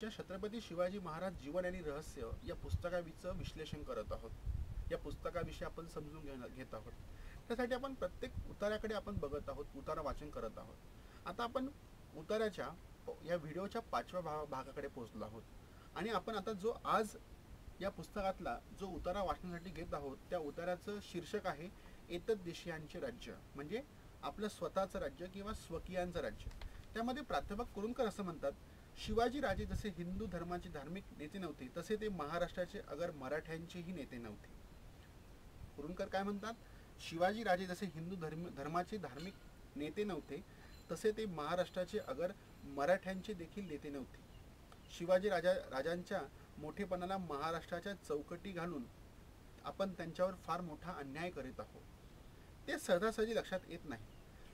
ज्या छत्रपती शिवाजी महाराज जीवन आणि रहस्य या पुस्तकाचं विश्लेषण करत आहोत. या पुस्तकाविषयी आपण समजून घेत आहोत. त्यासाठी आपण प्रत्येक उतार्याकडे आपण बघत आहोत, उतारा वाचन करत आहोत. आता आपण उतार्याच्या या व्हिडिओच्या 5व्या भागाकडे पोहोचलो आहोत आणि आपण आता जो आज या पुस्तकातला जो उतारा वाचण्यासाठी घेत आहोत त्या उतार्याचं शीर्षक आहे एतद्देशीयांचे राज्य, म्हणजे आपलं स्वतःचं राज्य किंवा स्वकीयांचं राज्य. त्यामध्ये प्राध्यापक कुरुंकर असं म्हणतात, शिवाजी राजे जसे हिंदू धर्माचे धार्मिक नेते नव्हते तसे ते महाराष्ट्राचे अगर मराठ्यांचेही नेते नव्हते. कुरुंकर काय म्हणतात, शिवाजी राजे जसे हिंदू धर्माचे धार्मिक नेते नव्हते तसे ते महाराष्ट्राचे अगर मराठ्यांचे देखील नेते नव्हते. शिवाजी राजांच्या मोठेपणाला महाराष्ट्राच्या चौकटी घालून आपण त्यांच्यावर फार मोठा अन्याय करीत आहोत. ते सहजासहजी लक्षात येत नाही.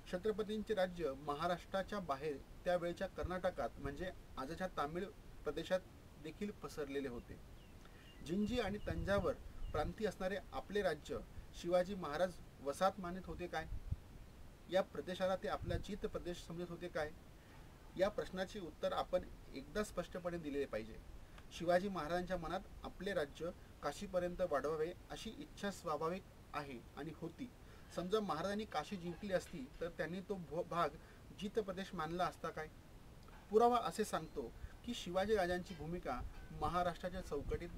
छत्रपतींचे राज्य महाराष्ट्राच्या बाहेर त्यावेळच्या कर्नाटकात म्हणजे आजच्या तामिळ प्रदेशात देखील पसरलेले होते. जिंजी आणि तंजावर प्रांती असणारे आपले राज्य शिवाजी महाराज वसाहत मानित होते काय? या प्रदेशाला ते आपला जित प्रदेश समजत होते काय? या प्रश्नाचे उत्तर आपण एकदा स्पष्टपणे दिले पाहिजे. शिवाजी महाराजांच्या मनात आपले राज्य काशीपर्यंत वाढवावे अशी इच्छा स्वाभाविक आहे आणि होती. समजा महाराजांनी काशी जिंकली असती तर त्यांनी तो भाग जित प्रदेश मानला असता काय? पुरावा असे सांगतो की शिवाजी राजांची भूमिका महाराष्ट्राच्या चौकटीत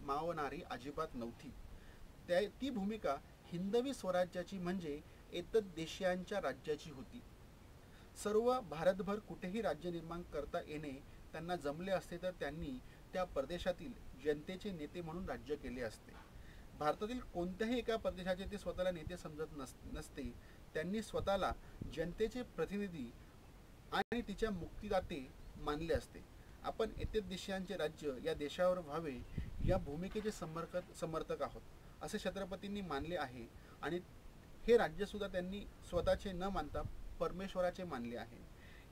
मावणारी अजिबात नव्हती. ती भूमिका हिंदवी स्वराज्याची म्हणजे एतद्देशीयांच्या राज्याची होती. सर्व भारतभर कुठेही राज्य निर्माण करता येणे त्यांना जमले असते तर त्यांनी त्या प्रदेशातील जनतेचे नेते म्हणून राज्य केले असते. भारतातील कोणत्याही एका प्रदेशाचे ते स्वतःला नेते समजत नसते. त्यांनी स्वतःला जनतेचे प्रतिनिधी आणि तिच्या मुक्तिदाते मानले असते. आपण एतद्देशीयांचे राज्य या देशावर व्हावे या भूमिकेचे समर्थक आहोत असे छत्रपतींनी मानले आहे आणि हे राज्यसुद्धा त्यांनी स्वतःचे न मानता परमेश्वराचे मानले आहे.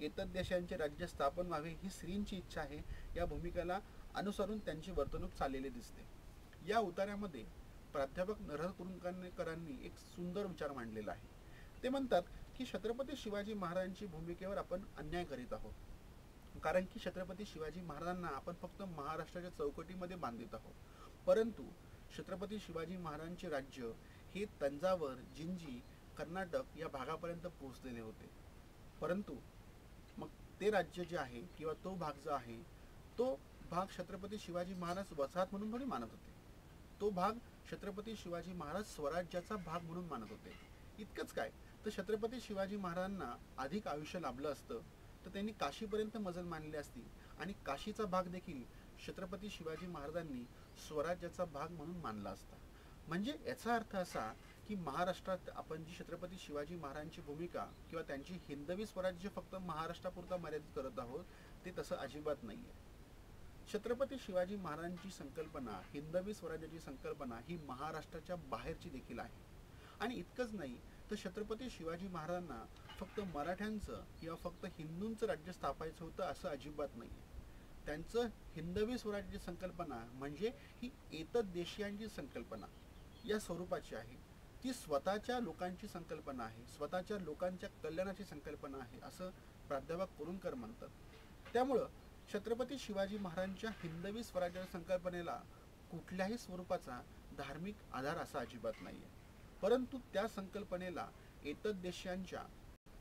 एतद्देशीयांचे राज्य स्थापन व्हावे ही श्रींची इच्छा आहे. या भूमिकेला अनुसरून त्यांची वर्तणूक चाललेली दिसते. या उतार्यामध्ये प्राध्यापक नरहर कुरुंकरांनी एक सुंदर विचार मांडलेला आहे. ते म्हणतात की छत्रपती शिवाजी महाराजांची भूमिकेवर आपण अन्याय करीत आहोत, कारण की छत्रपती शिवाजी महाराजांना आपण फक्त महाराष्ट्राच्या चौकटीमध्ये बांधित आहोत. परंतु छत्रपती शिवाजी महाराजांचे राज्य हे तंजावर, जिंजी, कर्नाटक या भागापर्यंत पोहोचलेले होते. परंतु मग ते राज्य जे आहे किंवा तो भाग जो आहे तो भाग छत्रपती शिवाजी महाराज वसाहत म्हणून थोडी मानत होते. तो भाग छत्रपती शिवाजी महाराज स्वराज्याचा भाग म्हणून मानत होते. इतकंच काय तर छत्रपती शिवाजी महाराजांना अधिक आयुष्य लाभलं असतं तर त्यांनी काशीपर्यंत मजल मानली असती आणि काशीचा भाग देखील छत्रपती शिवाजी महाराजांनी स्वराज्याचा भाग म्हणून मानला असता. म्हणजे याचा अर्थ असा की महाराष्ट्रात आपण जी छत्रपती शिवाजी महाराजांची भूमिका किंवा त्यांची हिंदवी स्वराज्य फक्त महाराष्ट्रापुरता मर्यादित करत आहोत, ते तसं अजिबात नाही आहे. छत्रपती शिवाजी महाराजांची संकल्पना, हिंदवी स्वराज्याची संकल्पना ही महाराष्ट्राच्या बाहेरची देखील आहे. आणि इतकंच नाही तर छत्रपती शिवाजी महाराजांना फक्त मराठ्यांचं किंवा फक्त हिंदूंचं राज्य स्थापायचं होतं असं अजिबात नाही आहे. त्यांचं हिंदवी स्वराज्याची संकल्पना म्हणजे ही एतद्देशीयांची संकल्पना या स्वरूपाची आहे. ती स्वतःच्या लोकांची संकल्पना आहे, स्वतःच्या लोकांच्या कल्याणाची संकल्पना आहे असं प्राध्यापक कुरुंकर म्हणतात. त्यामुळं छत्रपती शिवाजी महाराजांच्या हिंदवी स्वराज्याच्या संकल्पनेला कुठल्याही स्वरूपाचा धार्मिक आधार असा अजिबात नाही आहे. परंतु त्या संकल्पनेला एतद्देशीयांच्या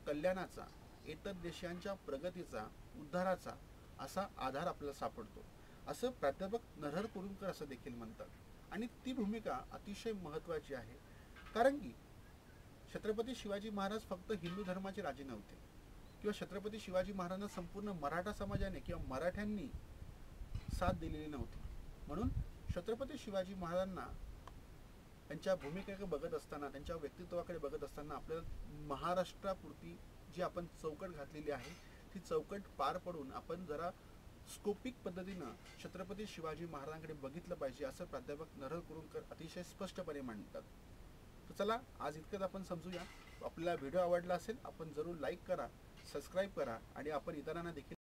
कल्याणाचा, एतद्देशीयांच्या प्रगतीचा, उद्धाराचा असा आधार आपल्याला सापडतो असं प्राध्यापक नरहर कुरुंकर असं देखील म्हणतात. आणि ती भूमिका अतिशय महत्त्वाची आहे, कारण की छत्रपती शिवाजी महाराज फक्त हिंदू धर्माचे राजे नव्हते किंवा छत्रपती शिवाजी महाराजांना संपूर्ण मराठा समाजाने किंवा मराठ्यांनी साथ दिलेली नव्हती. म्हणून छत्रपती शिवाजी महाराजांना त्यांच्या भूमिकेकडे बघत असताना, त्यांच्या व्यक्तित्वाकडे बघत असताना आपल्याला महाराष्ट्रापुरती जी आपण चौकट घातलेली आहे ती चौकट पार पडून आपण जरा स्कोपिक पद्धतीनं छत्रपती शिवाजी महाराजांकडे बघितलं पाहिजे असं प्राध्यापक नरहर कुरुंकर अतिशय स्पष्टपणे मांडतात. तर चला आज इतकंच आपण समजूया. आपल्याला व्हिडिओ आवडला असेल आपण जरूर लाईक करा, सबस्क्राईब करा आणि आपण इतरांना देखील